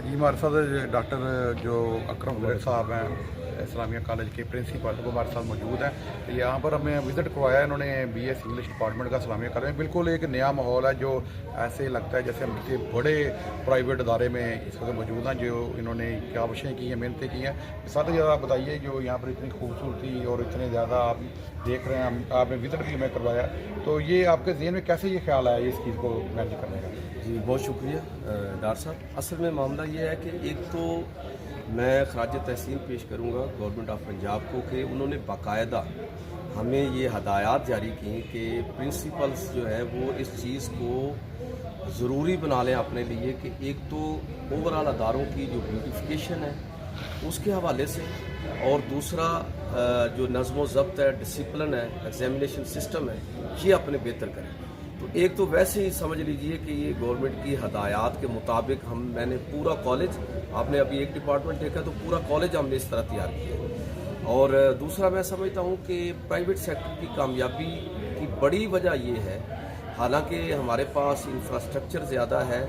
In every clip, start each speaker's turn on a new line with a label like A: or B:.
A: जी हमारे साथ डॉक्टर जो अकरम वलीद साहब हैं इस्लामिया कॉलेज के प्रिंसिपल, वो हमारे साथ मौजूद हैं। यहाँ पर हमें विज़िट करवाया इन्होंने BS इंग्लिश डिपार्टमेंट का इस्लामिया कॉलेज में। बिल्कुल एक नया माहौल है जो ऐसे लगता है जैसे हम किसी बड़े प्राइवेट अदारे में इस वक्त मौजूद हैं। जो इन्होंने क्या कोशिशें की हैं, मेहनतें की हैं। साथ ही ज़्यादा बताइए जो यहाँ पर इतनी खूबसूरती और इतने ज़्यादा आप देख रहे हैं, आपने विज़िट भी हमें करवाया, तो ये आपके ज़हन में कैसे ये ख्याल आया इस चीज़ को मैनेज करने का?
B: जी बहुत शुक्रिया डॉक्टर साहब। असल में मामला ये है कि एक तो मैं खराज तहसीन पेश करूँगा गवर्नमेंट ऑफ पंजाब को कि उन्होंने बाकायदा हमें ये हदायत जारी की कि प्रिंसिपल्स जो है वो इस चीज़ को ज़रूरी बना लें अपने लिए कि एक तो ओवरऑल अदारों की जो ब्यूटिफिकेशन है उसके हवाले से, और दूसरा जो नज़्म ज़ब्त है, डिसिप्लिन है, एग्जामिनेशन सिस्टम है, ये अपने बेहतर करें। तो एक तो वैसे ही समझ लीजिए कि ये गवर्नमेंट की हदायत के मुताबिक मैंने पूरा कॉलेज, आपने अभी एक डिपार्टमेंट देखा तो पूरा कॉलेज हमने इस तरह तैयार किया। और दूसरा मैं समझता हूँ कि प्राइवेट सेक्टर की कामयाबी की बड़ी वजह ये है, हालांकि हमारे पास इंफ्रास्ट्रक्चर ज़्यादा है,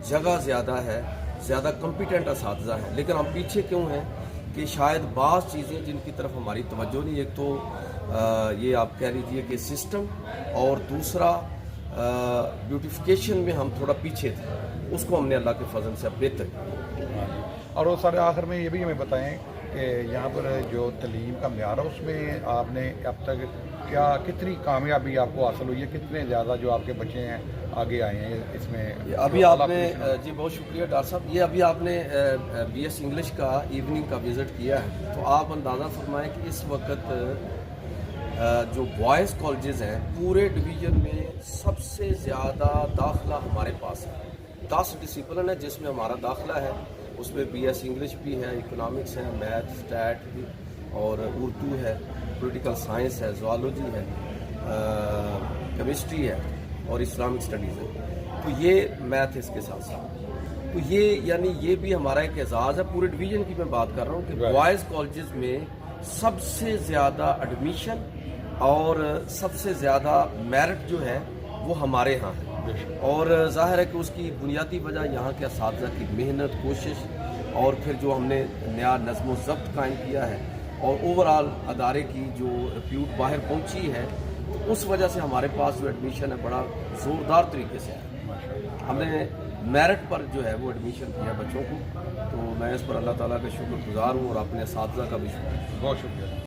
B: जगह ज़्यादा है, ज़्यादा कॉम्पिटेंट असातिज़ा हैं, लेकिन हम पीछे क्यों हैं कि शायद बाज़ चीज़ें जिनकी तरफ हमारी तवज्जो नहीं। एक तो ये आप कह लीजिए कि सिस्टम, और दूसरा ब्यूटिफिकेशन में हम थोड़ा पीछे थे, उसको हमने अल्लाह के फजल से अब बेहतर किया।
A: और वो सारे आखिर में ये भी हमें बताएं कि यहाँ पर जो तलीम का म्यार है उसमें आपने अब तक कितनी कामयाबी आपको हासिल हुई है, कितने ज़्यादा जो आपके बच्चे हैं आगे आए हैं इसमें?
B: अभी आपने जी बहुत शुक्रिया डॉक्टर साहब, ये अभी आपने BS इंग्लिश का इवनिंग का विज़िट किया है, तो आप अंदाज़ा फरमाएं कि इस वक्त जो बॉयज़ कॉलेजेस हैं पूरे डिवीज़न में सबसे ज़्यादा दाखिला हमारे पास है। 10 डिसिप्लिन है जिसमें हमारा दाखिला है, उसमें BS इंग्लिश भी है, इकोनॉमिक्स है, मैथ, स्टैट भी, और उर्दू है, पॉलिटिकल साइंस है, ज़ुआलॉजी है, केमिस्ट्री है, और इस्लामिक स्टडीज़ है। तो ये मैथ इसके साथ साथ, तो ये यानी ये भी हमारा एक एजाज़ है। पूरे डिवीज़न की मैं बात कर रहा हूँ कि बॉयज़ कॉलेजेस में सबसे ज़्यादा एडमिशन और सबसे ज़्यादा मेरिट जो है वो हमारे यहाँ है, और ज़ाहिर है कि उसकी बुनियादी वजह यहाँ के असातिज़ा की मेहनत, कोशिश, और फिर जो हमने नया नज़्म ज़ब्त कायम किया है, और ओवरऑल अदारे की जो रिप्यूट बाहर पहुँची है, उस वजह से हमारे पास जो एडमिशन है बड़ा ज़ोरदार तरीके से है। हमने मेरिट पर जो है वो एडमिशन किया बच्चों को, तो मैं इस पर अल्लाह ताला का शुक्रगुज़ार हूँ, और अपने असातिज़ा का भी शुक्र।
A: बहुत शुक्रिया।